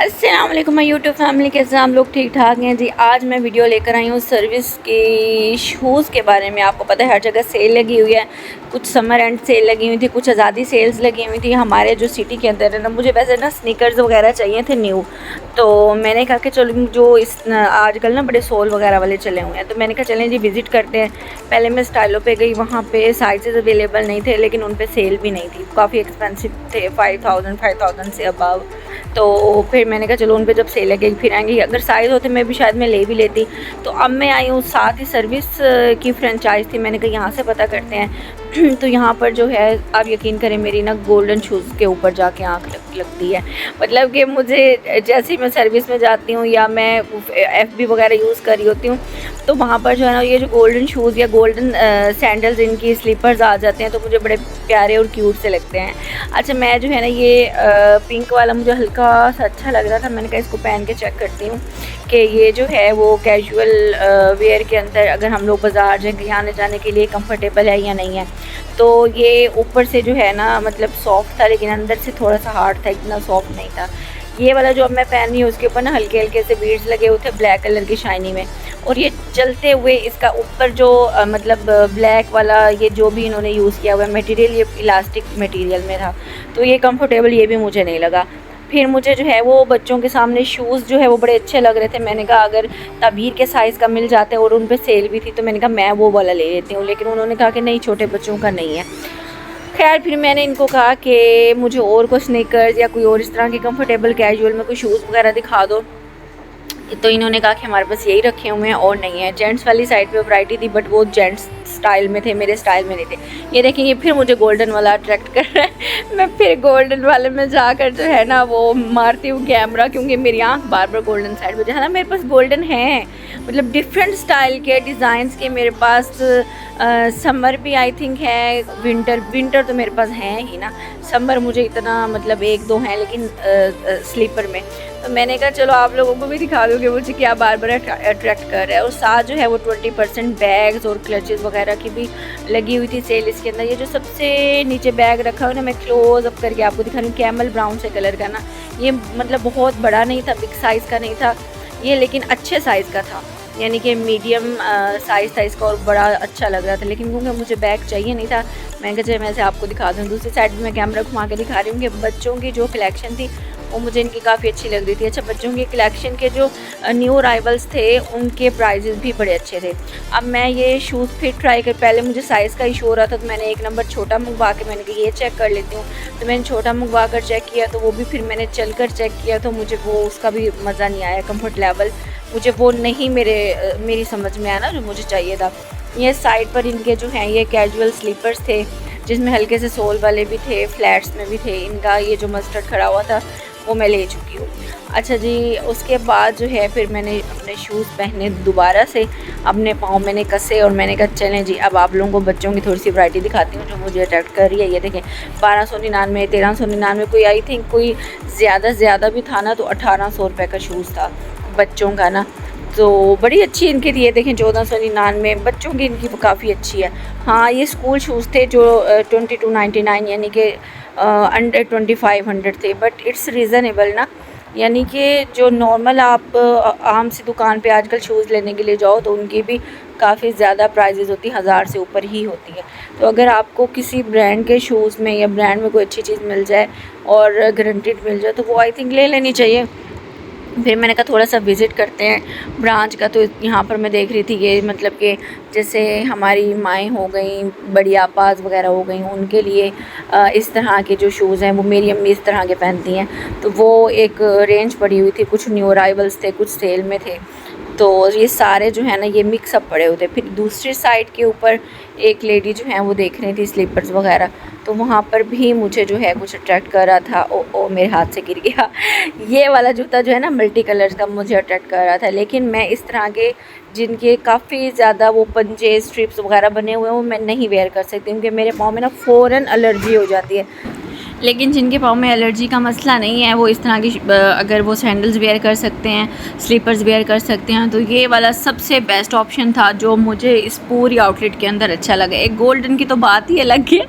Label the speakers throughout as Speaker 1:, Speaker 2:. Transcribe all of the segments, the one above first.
Speaker 1: अस्सलाम वालेकुम my YouTube family, कैसे आप लोग ठीक ठाक हैं जी। आज मैं वीडियो लेकर आई हूँ सर्विस के शूज़ के बारे में। आपको पता है हर जगह सेल लगी हुई है, कुछ समर एंड सेल लगी हुई थी, कुछ आज़ादी सेल्स लगी हुई थी हमारे जो सिटी के अंदर है ना। मुझे वैसे ना स्नीकर्स वगैरह चाहिए थे न्यू, तो मैंने कहा कि चलो जो इस आजकल ना बड़े सोल वगैरह वाले चले हुए हैं, तो मैंने कहा चलें जी विज़िट करते हैं। पहले मैं स्टाइलो पे गई, वहाँ पे साइजेस अवेलेबल नहीं थे, लेकिन उन पे सेल भी नहीं थी, काफ़ी एक्सपेंसिव थे, 5000 से अबव। तो फिर मैंने कहा चलो उन पे जब सेल लगेगी फिर आएंगे, अगर साइज़ होते मैं भी शायद मैं ले भी लेती। तो अब मैं आई हूँ, साथ ही सर्विस की फ्रेंचाइज थी, मैंने कहा यहाँ से पता करते हैं। तो यहाँ पर जो है आप यकीन करें मेरी ना गोल्डन शूज़ के ऊपर जाके आँख लगती है। मतलब कि मुझे जैसे ही मैं सर्विस में जाती हूँ या मैं FB वगैरह यूज़ कर रही होती हूँ, तो वहाँ पर जो है ना ये जो गोल्डन शूज़ या गोल्डन सैंडल्स इनकी स्लीपर्स आ जाते हैं, तो मुझे बड़े प्यारे और क्यूट से लगते हैं। अच्छा, मैं जो है ना ये पिंक वाला मुझे हल्का सा अच्छा लग रहा था, मैंने कहा इसको पहन के चेक करती हूँ कि ये जो है वो कैजुअल वेयर के अंदर अगर हम लोग बाज़ार जाएँ कहीं आने जाने के लिए कंफर्टेबल है या नहीं है। तो ये ऊपर से जो है ना मतलब सॉफ्ट था, लेकिन अंदर से थोड़ा सा हार्ड था, इतना सॉफ्ट नहीं था। ये वाला जो अब मैं पहन रही हूँ उसके ऊपर ना हल्के हल्के से बीड्स लगे हुए थे ब्लैक कलर की शाइनी में, और ये चलते हुए इसका ऊपर जो मतलब ब्लैक वाला ये जो भी इन्होंने यूज़ किया हुआ है मटेरियल, ये इलास्टिक मटेरियल में था, तो ये कंफर्टेबल ये भी मुझे नहीं लगा। फिर मुझे जो है वो बच्चों के सामने शूज़ जो है वो बड़े अच्छे लग रहे थे, मैंने कहा अगर तबीर के साइज़ का मिल जाता है और उन पे सेल भी थी तो मैंने कहा मैं वो वाला ले लेती हूँ, लेकिन उन्होंने कहा कि नहीं छोटे बच्चों का नहीं है। खैर फिर मैंने इनको कहा कि मुझे और कुछ स्नीकर्स या कोई और इस तरह के कंफर्टेबल कैजुअल में कोई शूज़ वगैरह दिखा दो, तो इन्होंने कहा कि हमारे पास यही रखे हुए हैं और नहीं है। जेंट्स वाली साइड पे वैरायटी थी, बट वो जेंट्स स्टाइल में थे, मेरे स्टाइल में नहीं थे। ये देखें ये फिर मुझे गोल्डन वाला अट्रैक्ट कर रहा है। मैं फिर गोल्डन वाले में जाकर जो है ना वो मारती हूँ कैमरा, क्योंकि मेरी आँख बार बार गोल्डन साइड में जो है ना। मेरे पास गोल्डन है, मतलब डिफरेंट स्टाइल के डिज़ाइंस के मेरे पास। समर भी आई थिंक है, विंटर तो मेरे पास है ही ना। समर मुझे इतना मतलब एक दो हैं, लेकिन स्लीपर में। तो मैंने कहा चलो आप लोगों को भी दिखा दूँ कि मुझे क्या बार बार अट्रैक्ट कर रहा है। और साथ जो है वो 20% बैग्स और क्लचेस वगैरह की भी लगी हुई थी सेल इसके अंदर। ये जो सबसे नीचे बैग रखा हुआ ना, मैं क्लोज अप करके आपको दिखा रही हूँ, कैमल ब्राउन से कलर का ना। ये मतलब बहुत बड़ा नहीं था, बिग साइज़ का नहीं था ये, लेकिन अच्छे साइज़ का था, यानी कि मीडियम साइज़ था इसका, और बड़ा अच्छा लग रहा था। लेकिन क्योंकि मुझे बैग चाहिए नहीं था, मैं कहा मैं से आपको दिखा दूँ। दूसरी साइड में मैं कैमरा घुमा के दिखा रही हूँ कि बच्चों की जो कलेक्शन थी वो मुझे इनकी काफ़ी अच्छी लग रही थी। अच्छा, बच्चों के कलेक्शन के जो न्यू अराइवल्स थे उनके प्राइजेस भी बड़े अच्छे थे। अब मैं ये शूज़ फिर ट्राई कर, पहले मुझे साइज़ का इशू हो रहा था, तो मैंने एक नंबर छोटा मंगवा के मैंने कहा ये चेक कर लेती हूँ। तो मैंने छोटा मंगवा कर चेक किया, तो वो भी फिर मैंने चल कर चेक किया, तो मुझे वो उसका भी मज़ा नहीं आया, कम्फर्ट लेवल मुझे वो नहीं मेरी समझ में आया ना जो मुझे चाहिए था। ये साइड पर इनके जो हैं ये कैजुअल स्लीपर्स थे, जिसमें हल्के से सोल वाले भी थे, फ्लैट्स में भी थे। इनका ये जो मस्टर्ड खड़ा हुआ था वो मैं ले चुकी हूँ। अच्छा जी, उसके बाद जो है फिर मैंने अपने शूज़ पहने दोबारा से, अपने पाँव मैंने कसे, और मैंने कहा चलें जी अब आप लोगों को बच्चों की थोड़ी सी वैरायटी दिखाती हूँ जो मुझे अट्रैक्ट कर रही है। ये देखें 1299, 1399, कोई आई थिंक कोई ज़्यादा भी था ना, तो 1800 रुपये का शूज़ था बच्चों का ना। तो बड़ी अच्छी इनकी थी, ये देखें 1499 बच्चों की इनकी काफ़ी अच्छी है। हाँ, ये स्कूल शूज़ थे जो 2299 यानी कि अंडर 2500 थे, बट इट्स रीज़नेबल ना। यानी कि जो नॉर्मल आप आम सी दुकान पे आजकल शूज़ लेने के लिए जाओ तो उनकी भी काफ़ी ज़्यादा प्राइजेज़ होती है, 1000 से ऊपर ही होती है। तो अगर आपको किसी ब्रांड के शूज़ में या ब्रांड में कोई अच्छी चीज़ मिल जाए और गारंटीड मिल जाए, तो वो आई थिंक ले लेनी चाहिए। फिर मैंने कहा थोड़ा सा विज़िट करते हैं ब्रांच का। तो यहाँ पर मैं देख रही थी ये मतलब कि जैसे हमारी माएँ हो गई, बड़ी आपाज वगैरह हो गई, उनके लिए इस तरह के जो शूज़ हैं वो मेरी अम्मी इस तरह के पहनती हैं, तो वो एक रेंज पड़ी हुई थी, कुछ न्यू अराइवल्स थे, कुछ सेल में थे। तो ये सारे जो है ना ये मिक्सअप पड़े हुए थे। फिर दूसरी साइड के ऊपर एक लेडी जो है वो देख रही थी स्लीपर्स वगैरह, तो वहाँ पर भी मुझे जो है कुछ अट्रैक्ट कर रहा था। ओ मेरे हाथ से गिर गया। ये वाला जूता जो है ना मल्टी कलर्स का मुझे अट्रैक्ट कर रहा था, लेकिन मैं इस तरह के जिनके काफ़ी ज़्यादा वो पंजे स्ट्रिप्स वगैरह बने हुए हैं वो मैं नहीं वेयर कर सकती, क्योंकि मेरे पाँव में ना फ़ौरन एलर्जी हो जाती है। लेकिन जिनके पाँव में एलर्जी का मसला नहीं है वो इस तरह की अगर वो सैंडल्स वेयर कर सकते हैं, स्लीपर्स वेयर कर सकते हैं, तो ये वाला सबसे बेस्ट ऑप्शन था जो मुझे इस पूरी आउटलेट के अंदर अच्छा लगा। एक गोल्डन की तो बात ही अलग है,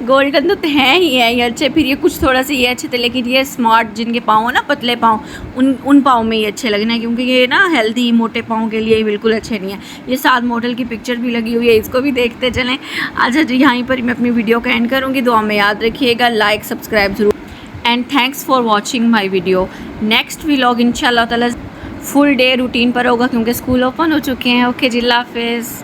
Speaker 1: गोल्डन तो हैं ही है ये अच्छे, फिर ये कुछ थोड़ा सा ये अच्छे थे, लेकिन ये स्मार्ट जिनके पाँव ना पतले पाँव, उन पाँव में ये अच्छे लगने हैं, क्योंकि ये ना हेल्दी मोटे पाँव के लिए बिल्कुल अच्छे नहीं है। ये साथ मॉडल की पिक्चर भी लगी हुई है, इसको भी देखते चलें। अच्छा जी, यहीं पर मैं अपनी वीडियो का एंड करूँगी। दुआ में याद रखिएगा, लाइक सब्सक्राइब ज़रूर, and thanks for watching my video. Next vlog इंशाल्लाह ताला फुल डे रूटीन पर होगा क्योंकि स्कूल ओपन हो चुके हैं। ओके जी, अल्लाह हाफिज़।